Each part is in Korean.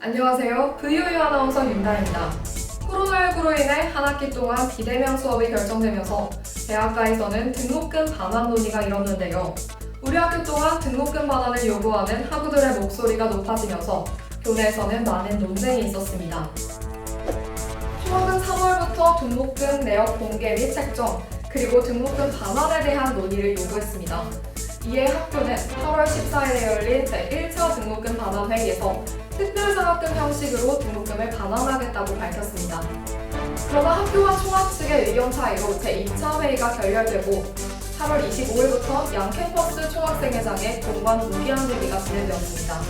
안녕하세요. VOU 아나운서 윤다입니다. 코로나19로 인해 한 학기 동안 비대면 수업이 결정되면서 대학가에서는 등록금 반환 논의가 일었는데요. 우리 학교 또한 등록금 반환을 요구하는 학우들의 목소리가 높아지면서 교내에서는 많은 논쟁이 있었습니다. 총학은 3월부터 등록금 내역 공개 및 책정, 그리고 등록금 반환에 대한 논의를 요구했습니다. 이에 학교는 8월 14일에 열린 제1차 등록금 반환 회의에서 특별장학금 형식으로 등록금을 반환하겠다고 밝혔습니다. 그러나 학교와 총학 측의 의견 차이로 제2차 회의가 결렬되고 8월 25일부터 양 캠퍼스 총학생회장의 공관 무기한 회의가 진행되었습니다.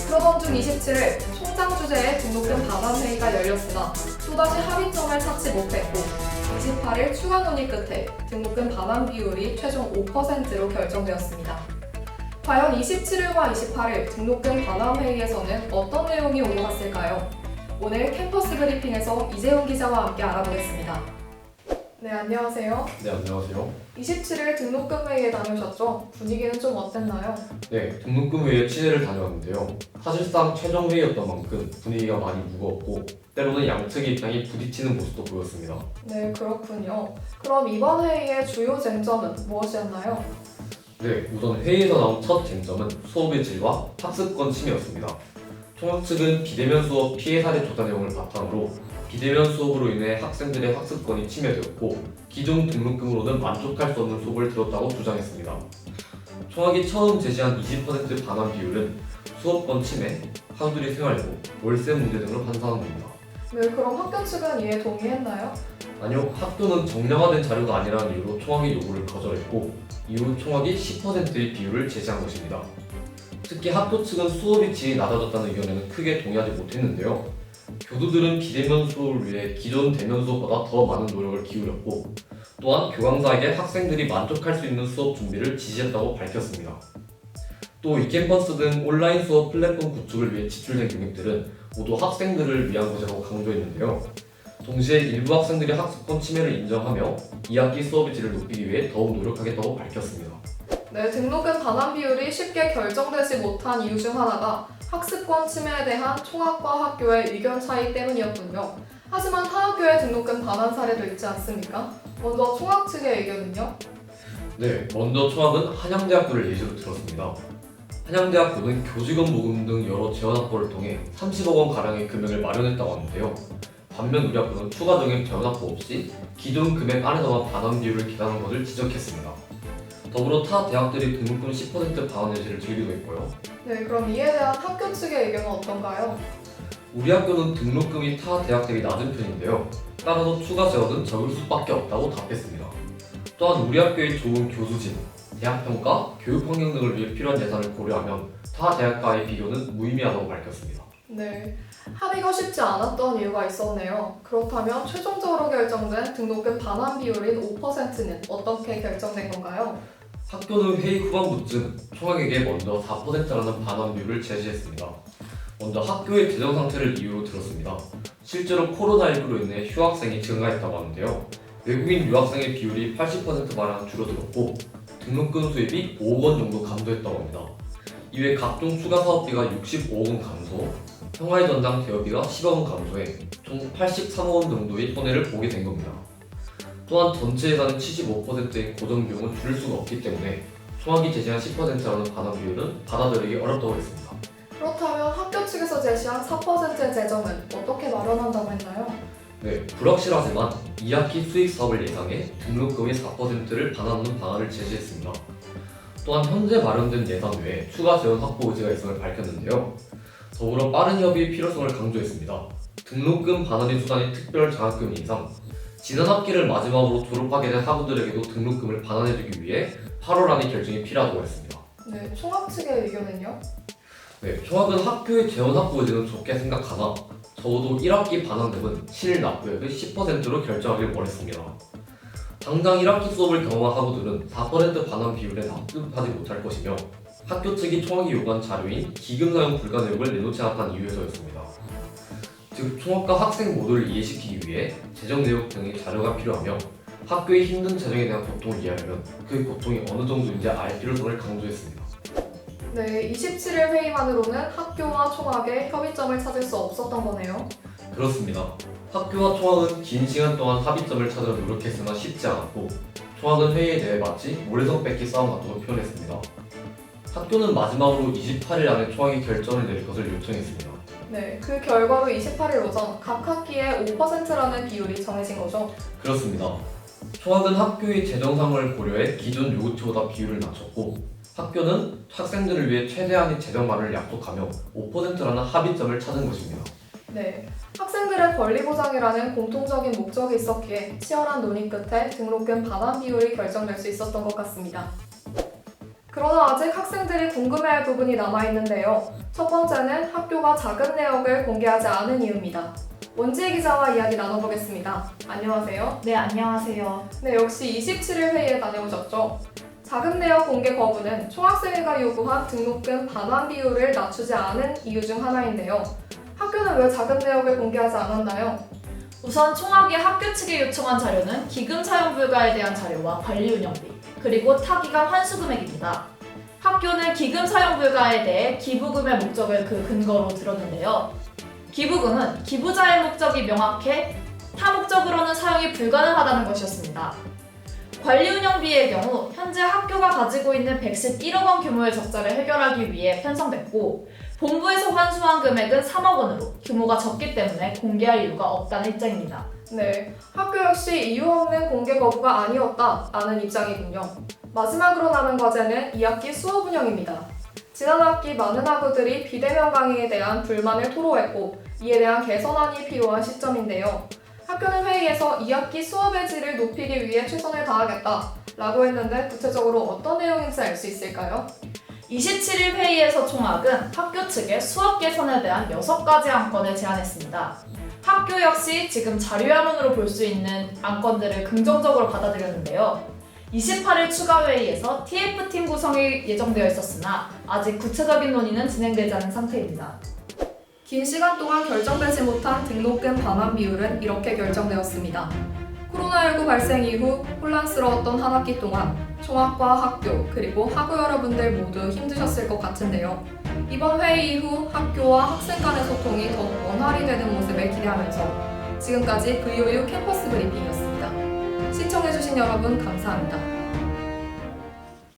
그러던 중 27일 총장 주재의 등록금 반환 회의가 열렸으나 또다시 합의점을 찾지 못했고 28일 추가 논의 끝에 등록금 반환 비율이 최종 5%로 결정되었습니다. 과연 27일과 28일 등록금 반환 회의에서는 어떤 내용이 오고 갔을까요? 오늘 캠퍼스 브리핑에서 이재훈 기자와 함께 알아보겠습니다. 네, 안녕하세요. 네, 안녕하세요. 27일 등록금 회의에 다녀오셨죠? 분위기는 좀 어땠나요? 네, 등록금 회의에 취재를 다녀왔는데요. 사실상 최종 회의였던 만큼 분위기가 많이 무거웠고 때로는 양측의 입장이 부딪히는 모습도 보였습니다. 네, 그렇군요. 그럼 이번 회의의 주요 쟁점은 무엇이었나요? 네, 우선 회의에서 나온 첫 쟁점은 수업의 질과 학습권 침해였습니다. 총학 측은 비대면 수업 피해 사례 조사 내용을 바탕으로 비대면 수업으로 인해 학생들의 학습권이 침해되었고 기존 등록금으로는 만족할 수 없는 수업을 들었다고 주장했습니다. 총학이 처음 제시한 20% 반환 비율은 수업권 침해, 학우들의 생활고, 월세 문제 등을 판단한 겁니다. 네, 그럼 학교 측은 이에 동의했나요? 아니요, 학교는 정량화된 자료가 아니라는 이유로 총학의 요구를 거절했고 이후 총학이 10%의 비율을 제시한 것입니다. 특히 학교 측은 수업의 질이 낮아졌다는 의견에는 크게 동의하지 못했는데요. 교수들은 비대면 수업을 위해 기존 대면 수업보다 더 많은 노력을 기울였고 또한 교강사에게 학생들이 만족할 수 있는 수업 준비를 지시했다고 밝혔습니다. 또 이캠퍼스 등 온라인 수업 플랫폼 구축을 위해 지출된 금액들은 모두 학생들을 위한 것이라고 강조했는데요. 동시에 일부 학생들이 학습권 침해를 인정하며 2학기 수업의 질을 높이기 위해 더욱 노력하겠다고 밝혔습니다. 네, 등록금 반환 비율이 쉽게 결정되지 못한 이유 중 하나가 학습권 침해에 대한 총학과 학교의 의견 차이 때문이었군요. 하지만 타 학교의 등록금 반환 사례도 있지 않습니까? 먼저 총학 측의 의견은요? 네, 먼저 총학은 한양대학교를 예시로 들었습니다. 한양대학교는 교직원 모금 등 여러 재원 확보를 통해 30억 원 가량의 금액을 마련했다고 하는데요. 반면 우리 학교는 추가적인 재원 확보 없이 기존 금액 안에서만 반환 비율을 계산한 것을 지적했습니다. 더불어 타 대학들이 등록금 10% 반환 예시를 들기도 했고요. 네, 그럼 이에 대한 학교 측의 의견은 어떤가요? 우리 학교는 등록금이 타 대학 대비 낮은 편인데요. 따라서 추가 재원은 적을 수밖에 없다고 답했습니다. 또한 우리 학교의 좋은 교수진, 대학평가, 교육 환경 등을 위해 필요한 예산을 고려하면 타 대학과의 비교는 무의미하다고 밝혔습니다. 네, 합의가 쉽지 않았던 이유가 있었네요. 그렇다면 최종적으로 결정된 등록금 반환 비율인 5%는 어떻게 결정된 건가요? 학교는 회의 후반부쯤 총학에게 먼저 4%라는 반환 비율을 제시했습니다. 먼저 학교의 재정 상태를 이유로 들었습니다. 실제로 코로나19로 인해 휴학생이 증가했다고 하는데요. 외국인 유학생의 비율이 80% 가량 줄어들었고 등록금 수입이 5억 원 정도 감소했다고 합니다. 이외 각종 추가 사업비가 65억 원 감소, 평화의 전당 대여비가 10억 원 감소해 총 83억 원 정도의 손해를 보게 된 겁니다. 또한 전체 예산의 75%인 고정 비용은 줄일 수가 없기 때문에 총학이 제시한 10%라는 반환 비율은 받아들이기 어렵다고 했습니다. 그렇다면 학교 측에서 제시한 4%의 재정은 어떻게 마련한다고 했나요? 네, 불확실하지만 2학기 수익 사업을 예상해 등록금의 4%를 반환하는 방안을 제시했습니다. 또한 현재 마련된 예산 외에 추가 재원 확보 의지가 있음을 밝혔는데요. 더불어 빠른 협의의 필요성을 강조했습니다. 등록금 반환의 수단이 특별 장학금인 이상 지난 학기를 마지막으로 졸업하게 된 학우들에게도 등록금을 반환해주기 위해 8월 안에 결정이 필요하다고 했습니다. 네, 총학 측의 의견은요? 네, 총학은 학교의 재원 확보 의지는 좋게 생각하나 적어도 1학기 반환금은 실 납부액의 10%로 결정하길 원했습니다. 당장 1학기 수업을 경험한 학우들은 4% 반환 비율에 납득하지 못할 것이며 학교 측이 총학이 요구한 자료인 기금 사용 불가 내역을 내놓지 않았다는 이유에서였습니다. 즉 총학과 학생 모두를 이해시키기 위해 재정 내역 등의 자료가 필요하며 학교의 힘든 재정에 대한 고통을 이해하려면 그 고통이 어느 정도인지 알 필요성을 강조했습니다. 네, 27일 회의만으로는 학교와 총학의 협의점을 찾을 수 없었던 거네요. 그렇습니다. 학교와 총학은 긴 시간 동안 합의점을 찾으려 노력했으나 쉽지 않았고 총학은 회의에 대해 마치 모래성 뺏기 싸움 같다고 표현했습니다. 학교는 마지막으로 28일 안에 총학이 결정을 내릴 것을 요청했습니다. 네, 그 결과로 28일 오전 각 학기에 5%라는 비율이 정해진 거죠. 그렇습니다. 총학은 학교의 재정 상황을 고려해 기존 요구치보다 비율을 낮췄고 학교는 학생들을 위해 최대한의 재정만을 약속하며 5%라는 합의점을 찾은 것입니다. 네, 학생들의 권리 보장이라는 공통적인 목적이 있었기에 치열한 논의 끝에 등록금 반환 비율이 결정될 수 있었던 것 같습니다. 그러나 아직 학생들이 궁금해할 부분이 남아있는데요. 첫 번째는 학교가 자금 내역을 공개하지 않은 이유입니다. 원지혜 기자와 이야기 나눠보겠습니다. 안녕하세요. 네, 안녕하세요. 네, 역시 27일 회의에 다녀오셨죠? 자금 내역 공개 거부는 총학생회가 요구한 등록금 반환 비율을 낮추지 않은 이유 중 하나인데요. 학교는 왜 자금 내역을 공개하지 않았나요? 우선 총학이 학교 측에 요청한 자료는 기금 사용 불가에 대한 자료와 관리 운영비, 그리고 타기간 환수 금액입니다. 학교는 기금 사용 불가에 대해 기부금의 목적을 그 근거로 들었는데요. 기부금은 기부자의 목적이 명확해 타 목적으로는 사용이 불가능하다는 것이었습니다. 관리 운영비의 경우 현재 학교가 가지고 있는 111억 원 규모의 적자를 해결하기 위해 편성됐고 본부에서 환수한 금액은 3억 원으로 규모가 적기 때문에 공개할 이유가 없다는 입장입니다. 네, 학교 역시 이유 없는 공개 거부가 아니었다라는 입장이군요. 마지막으로 남은 과제는 2학기 수업 운영입니다. 지난 학기 많은 학우들이 비대면 강의에 대한 불만을 토로했고 이에 대한 개선안이 필요한 시점인데요. 학교는 회의에서 2학기 수업의 질을 높이기 위해 최선을 다하겠다라고 했는데 구체적으로 어떤 내용인지 알 수 있을까요? 27일 회의에서 총학은 학교 측에 수업 개선에 대한 6가지 안건을 제안했습니다. 학교 역시 지금 자료야문으로 볼 수 있는 안건들을 긍정적으로 받아들였는데요. 28일 추가 회의에서 TF팀 구성이 예정되어 있었으나 아직 구체적인 논의는 진행되지 않은 상태입니다. 긴 시간 동안 결정되지 못한 등록금 반환 비율은 이렇게 결정되었습니다. 코로나19 발생 이후 혼란스러웠던 한 학기 동안 총학과 학교 그리고 학우 여러분들 모두 힘드셨을 것 같은데요. 이번 회의 이후 학교와 학생 간의 소통이 더 원활히 되는 모습을 기대하면서 지금까지 VOU 캠퍼스 브리핑이었습니다. 시청해주신 여러분 감사합니다.